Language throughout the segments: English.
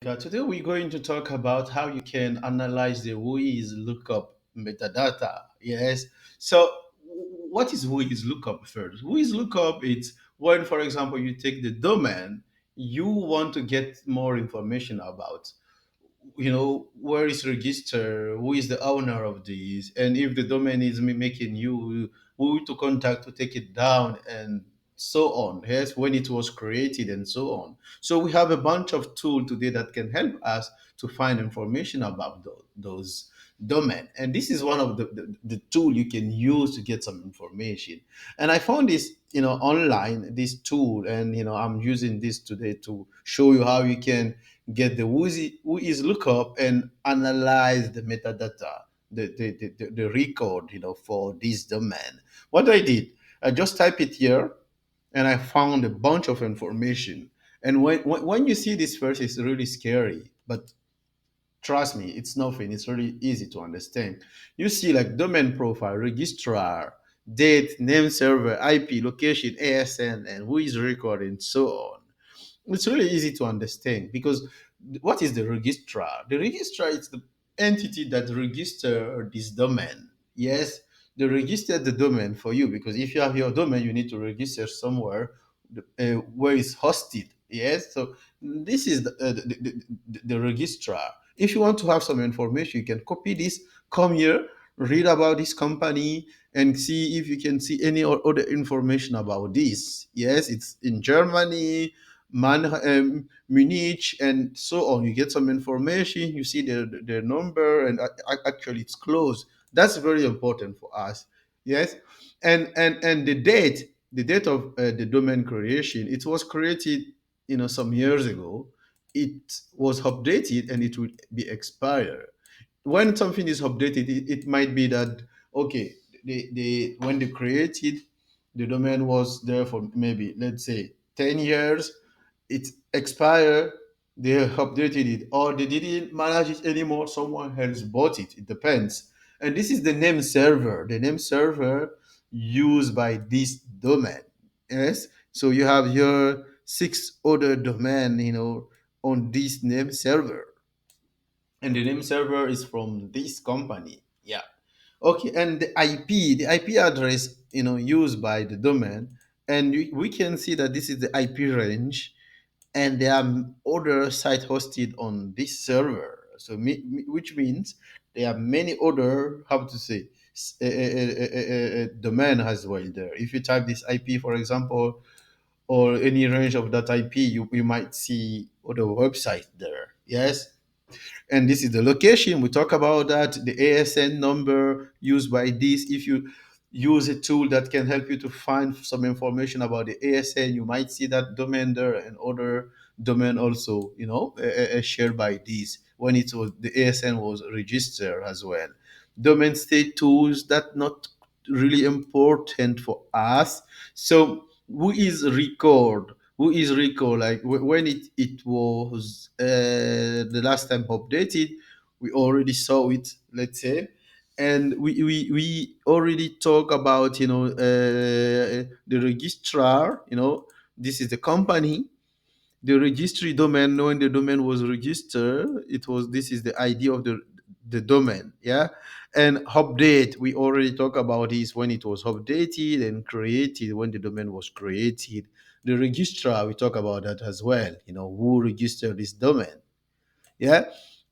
Today we're going to talk about how you can analyze the whois lookup metadata. Yes. So what is whois lookup first? Whois lookup it's when, for example, you take the domain you want to get more information about. Where is register, who is the owner of this, and if the domain is making you who to contact to take it down, and so on. Yes, when it was created and so on. So we have a bunch of tools today that can help us to find information about those domain, and this is one of the tool you can use to get some information. And I found this online, this tool, and I'm using this today to show you how you can get the whois lookup and analyze the metadata, the record, for this domain. What I did, I just type it here, and I found a bunch of information. And when you see this first, it's really scary, but trust me, it's nothing. It's really easy to understand. You see like domain profile, registrar, date, name server, IP, location, ASN, and who is recording, so on. It's really easy to understand because what is the registrar? The registrar is the entity that register this domain. Yes, they register the domain for you because if you have your domain, you need to register somewhere where it's hosted. Yes, so this is the registrar. If you want to have some information, you can copy this, come here, read about this company, and see if you can see any other information about this. Yes, it's in Germany, Munich, and so on. You get some information, you see the number, and actually it's closed. That's very important for us. Yes, and the date of the domain creation. It was created, some years ago. It was updated and it will be expired. When something is updated, it might be that okay, when they created the domain was there for maybe let's say 10 years, it expired, they updated it, or they didn't manage it anymore, someone else bought it. It depends. And this is the name server used by this domain. Yes. So you have your six other domain, on this name server, and the name server is from this company. Yeah. Okay, and the IP address, used by the domain, and we can see that this is the IP range, and there are other site hosted on this server. So, which means there are many other, how to say, domain as well there. If you type this IP, for example, or any range of that IP, you might see other website there. Yes, and this is the location. We talk about that, the ASN number used by this. If you use a tool that can help you to find some information about the ASN, you might see that domain there, and other domain also, shared by this when it was the ASN was registered as well. Domain state tools that not really important for us. So who is record, like when it was the last time updated, we already saw it, let's say. And we already talk about, the registrar. This is the company, the registry domain. When the domain was registered, it was, this is the ID of the domain. Yeah. And update, we already talked about this, when it was updated, and created, when the domain was created. The registrar, we talk about that as well, who registered this domain. Yeah.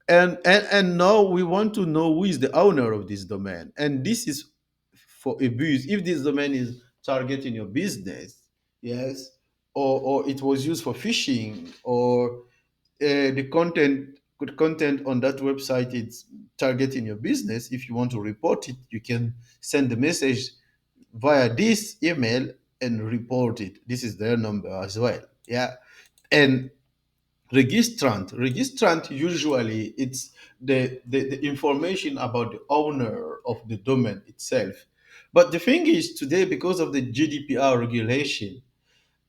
And now we want to know who is the owner of this domain, and this is for abuse. If this domain is targeting your business, yes, or it was used for phishing, or the content on that website is targeting your business. If you want to report it, you can send the message via this email and report it. This is their number as well. Yeah. And registrant usually it's the information about the owner of the domain itself. But the thing is, today, because of the GDPR regulation,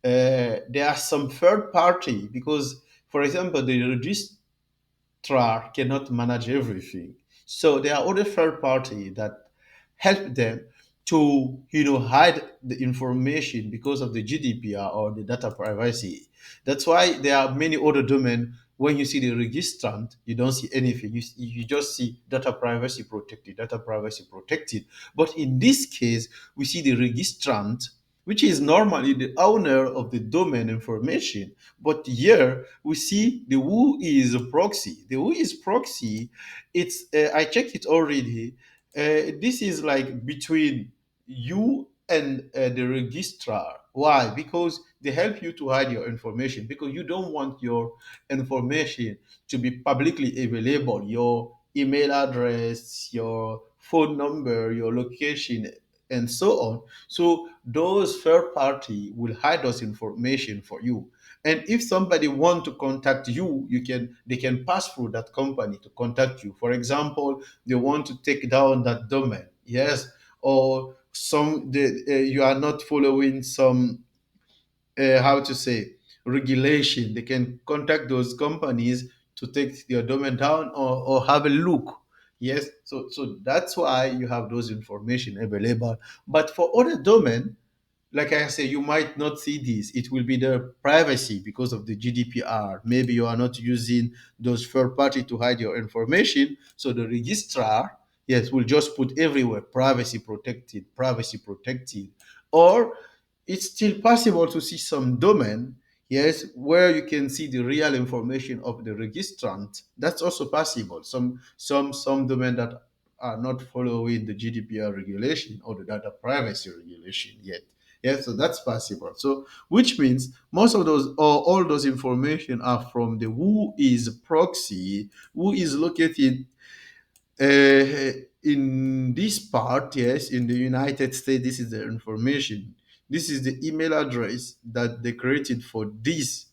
there are some third party, because, for example, the registrar cannot manage everything. So there are other third party that help them to, hide the information because of the GDPR or the data privacy. That's why there are many other domain when you see the registrant, you don't see anything. You just see data privacy protected, data privacy protected. But in this case, we see the registrant, which is normally the owner of the domain information. But here we see the whois proxy. The whois proxy, it's I checked it already. This is like between you and the registrar. Why? Because they help you to hide your information, because you don't want your information to be publicly available. Your email address, your phone number, your location, and so on. So those third party will hide those information for you. And if somebody want to contact you, they can pass through that company to contact you. For example, they want to take down that domain, yes, or you are not following some how to say regulation. They can contact those companies to take your domain down, or have a look. Yes, so that's why you have those information available. But for other domain, like I say, you might not see this. It will be the privacy because of the GDPR. Maybe you are not using those third party to hide your information. So the registrar, yes, will just put everywhere privacy protected, privacy protected. Or it's still possible to see some domain, yes, where you can see the real information of the registrant. That's also possible. Some domain that are not following the GDPR regulation or the data privacy regulation yet. Yeah, so that's possible. So, which means most of those or all those information are from the whois proxy, who is located in this part. Yes, in the United States. This is the information. This is the email address that they created for this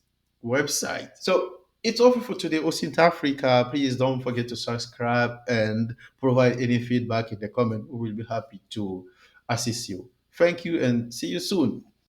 website. So it's all for today, Osint Africa. Please don't forget to subscribe and provide any feedback in the comment. We will be happy to assist you. Thank you and see you soon.